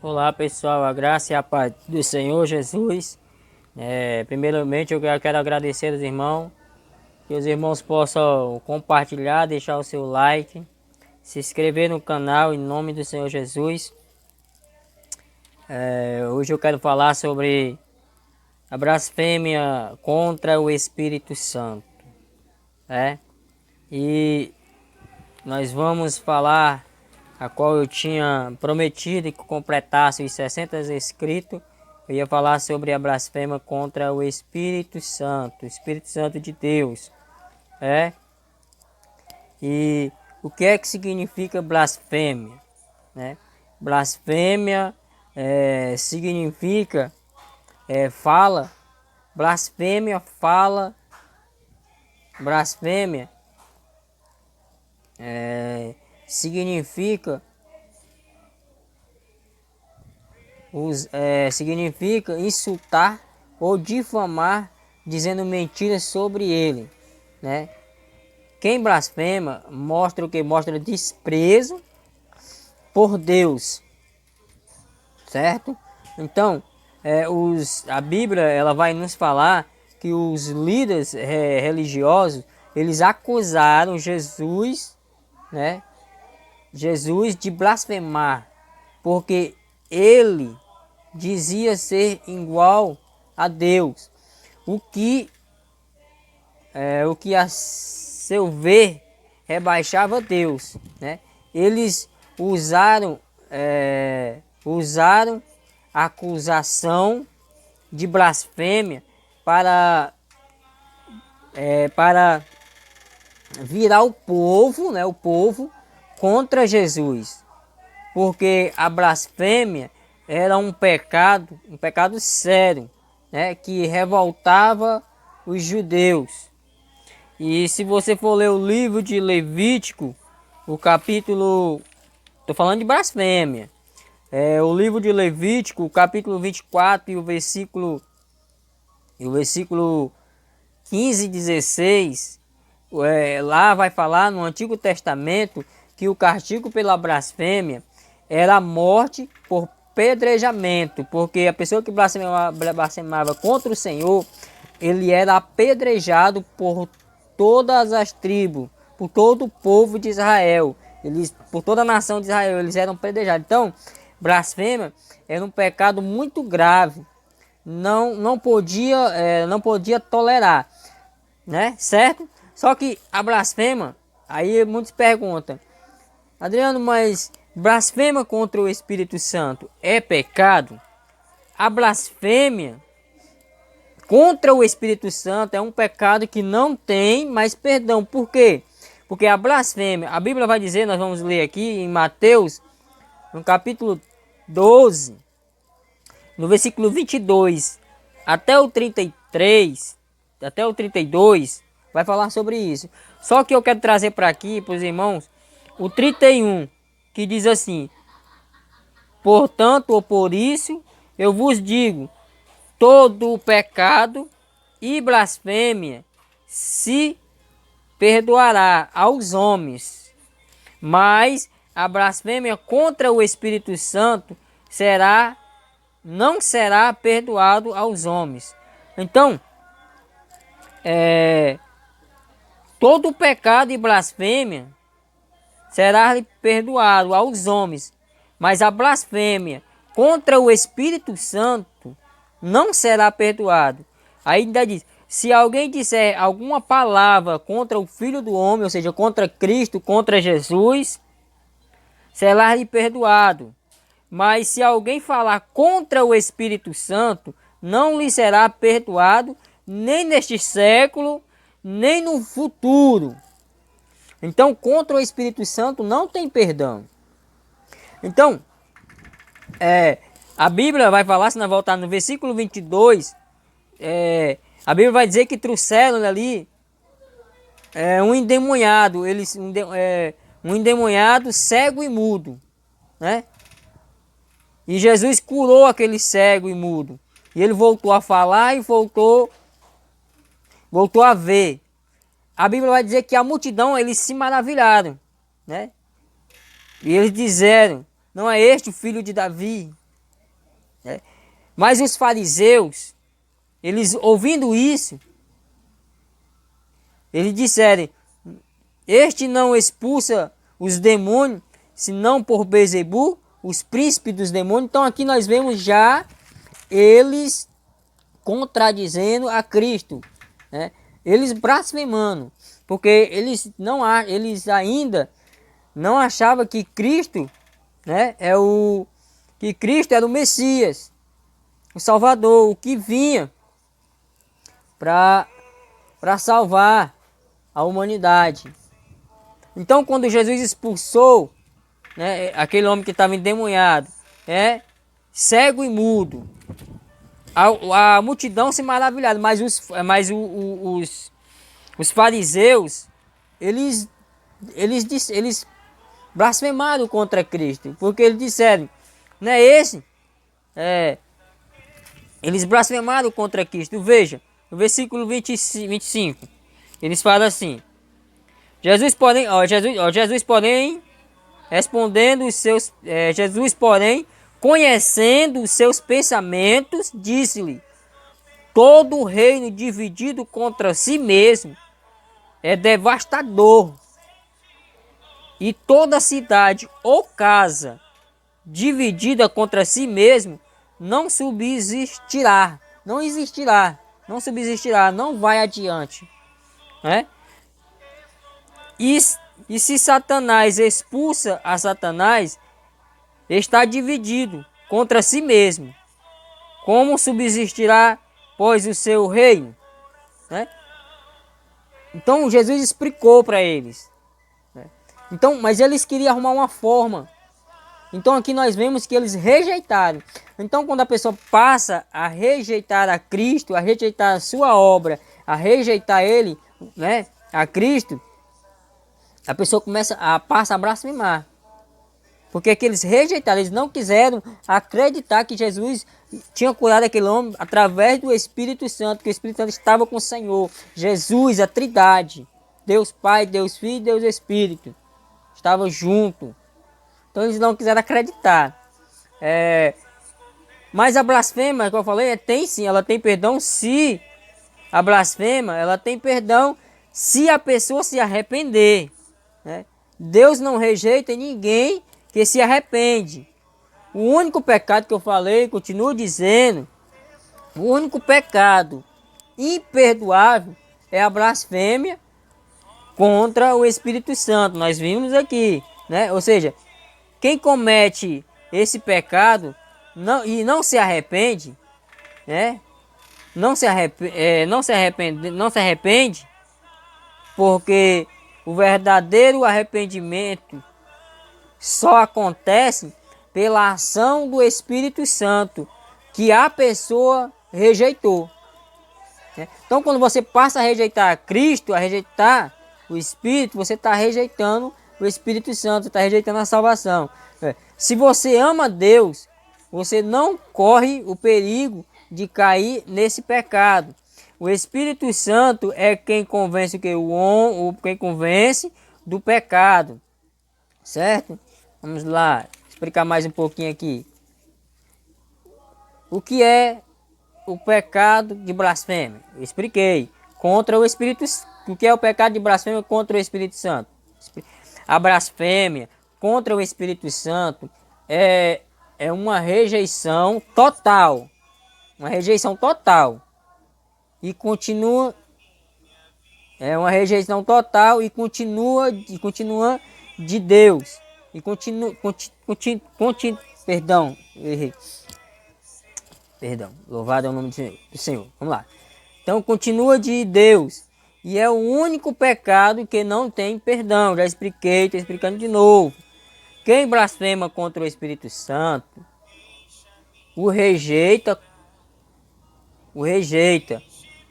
Olá pessoal, a graça e a paz do Senhor Jesus. Primeiramente eu quero agradecer aos irmãos, que os irmãos possam compartilhar, deixar o seu like, se inscrever no canal em nome do Senhor Jesus. Hoje eu quero falar sobre a blasfêmia contra o Espírito Santo, né? E nós vamos falar a qual eu tinha prometido que completasse os 60 escritos. Eu ia falar sobre a blasfêmia contra o Espírito Santo de Deus, é? E o que é que significa blasfêmia, né? Blasfêmia significa fala, blasfêmia fala, blasfêmia significa significa insultar ou difamar, dizendo mentiras sobre ele, né? Quem blasfema mostra o que? Mostra desprezo por Deus, certo? Então, a Bíblia ela vai nos falar que os líderes religiosos eles acusaram Jesus, né? Jesus de blasfemar, porque ele dizia ser igual a Deus, o que a seu ver rebaixava Deus, né? Eles usaram a acusação de blasfêmia para virar o povo, né? O povo contra Jesus, porque a blasfêmia era um pecado sério, né, que revoltava os judeus. E se você for ler o livro de Levítico, o capítulo, tô falando de blasfêmia, o livro de Levítico, o capítulo 24 e o versículo 15 e 16, lá vai falar no Antigo Testamento que o castigo pela blasfêmia era a morte por apedrejamento, porque a pessoa que blasfemava contra o Senhor, ele era apedrejado por todas as tribos, por todo o povo de Israel, por toda a nação de Israel, eles eram apedrejados. Então, blasfêmia era um pecado muito grave, não podia tolerar, né? Certo? Só que a blasfêmia, aí muitos perguntam, Adriano, mas blasfêmia contra o Espírito Santo é pecado? A blasfêmia contra o Espírito Santo é um pecado que não tem mais perdão. Por quê? Porque a blasfêmia, a Bíblia vai dizer, nós vamos ler aqui em Mateus, no capítulo 12, no versículo 22 até o 33, até o 32, vai falar sobre isso. Só que eu quero trazer para aqui, para os irmãos, o 31, que diz assim: portanto, ou por isso, eu vos digo, todo o pecado e blasfêmia se perdoará aos homens, mas a blasfêmia contra o Espírito Santo não será perdoado aos homens. Então, todo o pecado e blasfêmia será perdoado aos homens, mas a blasfêmia contra o Espírito Santo não será perdoado. Ainda diz, se alguém disser alguma palavra contra o Filho do Homem, ou seja, contra Cristo, contra Jesus, será lhe perdoado. Mas se alguém falar contra o Espírito Santo, não lhe será perdoado, nem neste século, nem no futuro. Então, contra o Espírito Santo não tem perdão. Então, a Bíblia vai falar, se nós voltar no versículo 22, a Bíblia vai dizer que trouxeram ali um endemoniado, um endemoniado cego e mudo, né? E Jesus curou aquele cego e mudo. E ele voltou a falar e voltou a ver. A Bíblia vai dizer que a multidão, eles se maravilharam, né? E eles disseram, não é este o filho de Davi? né? Mas os fariseus, eles ouvindo isso, eles disseram: este não expulsa os demônios, senão por Beelzebul, os príncipes dos demônios. Então aqui nós vemos já eles contradizendo a Cristo, né? Eles blasfemando, porque eles ainda não achavam que Cristo, né, que Cristo era o Messias, o Salvador, o que vinha para salvar a humanidade. Então, quando Jesus expulsou, né, aquele homem que estava endemoniado, cego e mudo, a multidão se maravilhava, os fariseus, eles blasfemaram contra Cristo, porque eles disseram, não é esse? Eles blasfemaram contra Cristo. Veja, no versículo 25, eles falam assim: Jesus, porém, respondendo Jesus, porém, conhecendo os seus pensamentos, disse-lhe: todo reino dividido contra si mesmo é devastador, e toda cidade ou casa dividida contra si mesmo não subsistirá, não subsistirá, não vai adiante, né? E se Satanás expulsa a Satanás, está dividido contra si mesmo. Como subsistirá, pois, o seu reino? Né? Então Jesus explicou para eles, né? Então, mas eles queriam arrumar uma forma. Então aqui nós vemos que eles rejeitaram. Então quando a pessoa passa a rejeitar a Cristo, a rejeitar a sua obra, a rejeitar ele, né, a Cristo, a pessoa passa a blasfemar. Porque é que eles rejeitaram, eles não quiseram acreditar que Jesus tinha curado aquele homem através do Espírito Santo, que o Espírito Santo estava com o Senhor. Jesus, a Trindade, Deus Pai, Deus Filho e Deus Espírito, estava junto. Então eles não quiseram acreditar. Mas a blasfema, como eu falei, tem sim, ela tem perdão se a blasfema, ela tem perdão se a pessoa se arrepender, né? Deus não rejeita ninguém que se arrepende. O único pecado que eu falei, continuo dizendo, o único pecado imperdoável é a blasfêmia contra o Espírito Santo. Nós vimos aqui, né? Ou seja, quem comete esse pecado não se arrepende, né? Não se arrepende, porque o verdadeiro arrependimento só acontece pela ação do Espírito Santo que a pessoa rejeitou, né? Então, quando você passa a rejeitar Cristo, a rejeitar o Espírito, você está rejeitando o Espírito Santo, está rejeitando a salvação. Se você ama Deus, você não corre o perigo de cair nesse pecado. O Espírito Santo é quem convence quem convence do pecado, certo? Vamos lá, explicar mais um pouquinho aqui. O que é o pecado de blasfêmia? Eu expliquei. Contra o Espírito. O que é o pecado de blasfêmia contra o Espírito Santo? A blasfêmia contra o Espírito Santo é uma rejeição total. Uma rejeição total. E continua. É uma rejeição total e continua de Deus. E perdão, errei. Perdão, louvado é o nome do Senhor. Vamos lá. Então continua de Deus. E é o único pecado que não tem perdão. Já expliquei, estou explicando de novo. Quem blasfema contra o Espírito Santo, o rejeita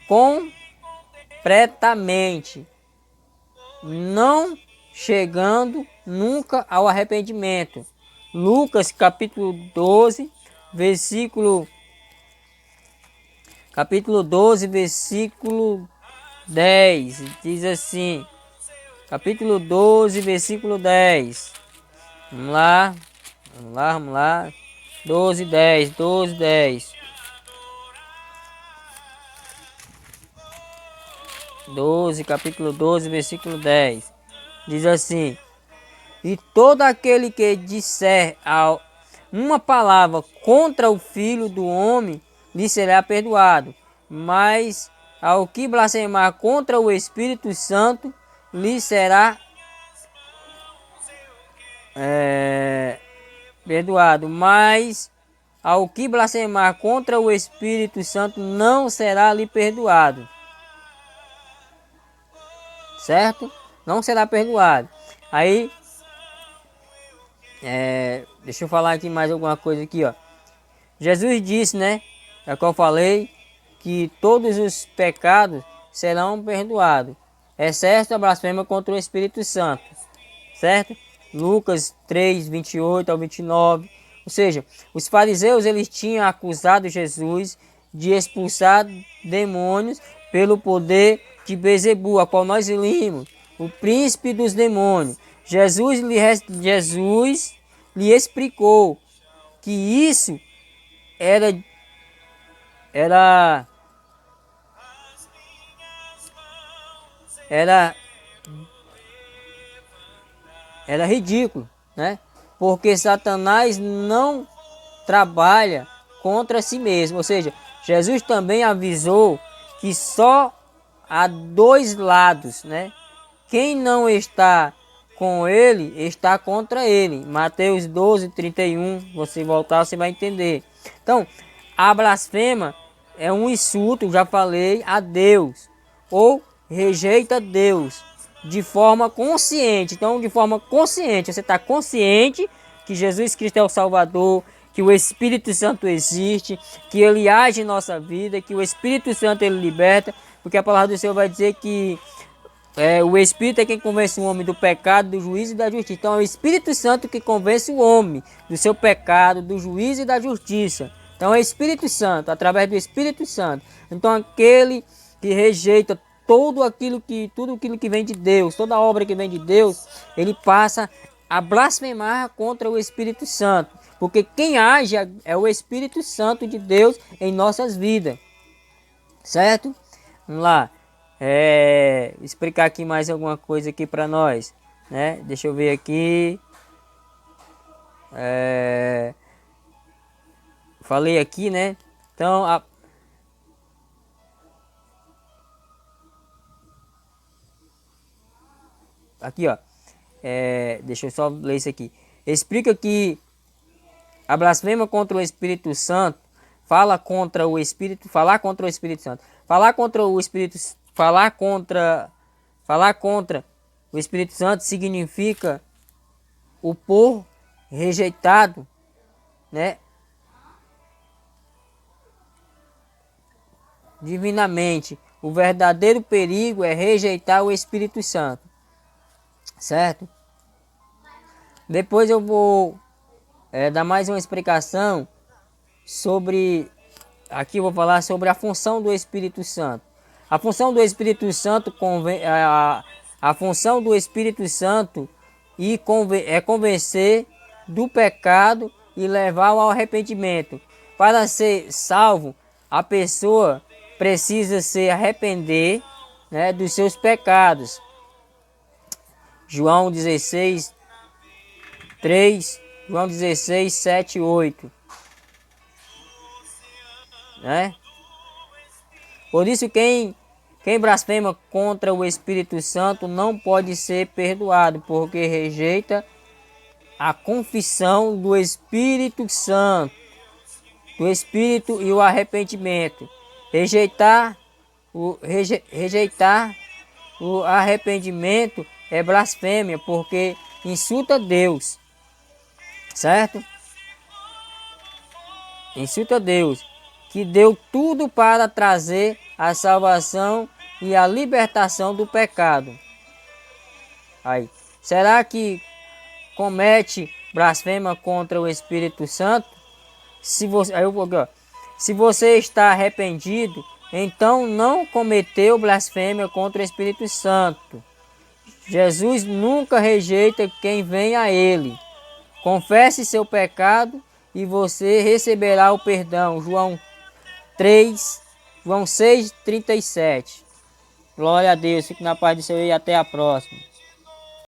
completamente, não chegando nunca ao arrependimento. Lucas capítulo 12, versículo 10, diz assim, capítulo 12, versículo 10, vamos lá, 12, 10, 12, 10. 12, capítulo 12, versículo 10. Diz assim: e todo aquele que disser uma palavra contra o Filho do Homem, lhe será perdoado. Mas ao que blasfemar contra o Espírito Santo, lhe será perdoado. Mas ao que blasfemar contra o Espírito Santo, não será lhe perdoado. Certo? Não será perdoado. Aí, deixa eu falar aqui mais alguma coisa aqui, ó. Jesus disse, né? É o que eu falei, que todos os pecados serão perdoados, exceto a blasfêmia contra o Espírito Santo, certo? Lucas 3, 28 ao 29. Ou seja, os fariseus eles tinham acusado Jesus de expulsar demônios pelo poder de Bezebu, a qual nós lemos, o príncipe dos demônios. Jesus lhe explicou que isso era era era era ridículo, né? Porque Satanás não trabalha contra si mesmo. Ou seja, Jesus também avisou que só há dois lados, né? Quem não está com ele, está contra ele. Mateus 12, 31. Você voltar, você vai entender. Então, a blasfema é um insulto, já falei, a Deus. Ou rejeita Deus de forma consciente. Então, de forma consciente, você está consciente que Jesus Cristo é o Salvador, que o Espírito Santo existe, que ele age em nossa vida, que o Espírito Santo ele liberta, porque a palavra do Senhor vai dizer que o Espírito é quem convence o homem do pecado, do juízo e da justiça. Então é o Espírito Santo que convence o homem do seu pecado, do juízo e da justiça. Então é o Espírito Santo, através do Espírito Santo. Então aquele que rejeita tudo aquilo que vem de Deus, toda obra que vem de Deus, ele passa a blasfemar contra o Espírito Santo. Porque quem age é o Espírito Santo de Deus em nossas vidas. Certo? Vamos lá. Explicar aqui mais alguma coisa aqui para nós, né? Deixa eu ver aqui. Falei aqui, né? Então, aqui, ó. Deixa eu só ler isso aqui. Explica que a blasfêmia contra o Espírito Santo falar contra o Espírito Santo, falar contra o Espírito Santo significa o por rejeitado, né? Divinamente. O verdadeiro perigo é rejeitar o Espírito Santo, certo? Depois eu vou dar mais uma explicação sobre. Aqui eu vou falar sobre a função do Espírito Santo. A função do Espírito Santo a função do Espírito Santo é convencer do pecado e levar ao arrependimento. Para ser salvo, a pessoa precisa se arrepender, né, dos seus pecados. João 16, 3, João 16, 7, 8. Né? Por isso quem blasfema contra o Espírito Santo não pode ser perdoado, porque rejeita a confissão do Espírito Santo, do Espírito e o arrependimento. Rejeitar o arrependimento é blasfêmia, porque insulta Deus, certo? Insulta Deus, que deu tudo para trazer a salvação e a libertação do pecado. Aí, será que comete blasfêmia contra o Espírito Santo? Se você está arrependido, então não cometeu blasfêmia contra o Espírito Santo. Jesus nunca rejeita quem vem a ele. Confesse seu pecado e você receberá o perdão. João 6:37. Glória a Deus, fique na paz do Senhor e até a próxima.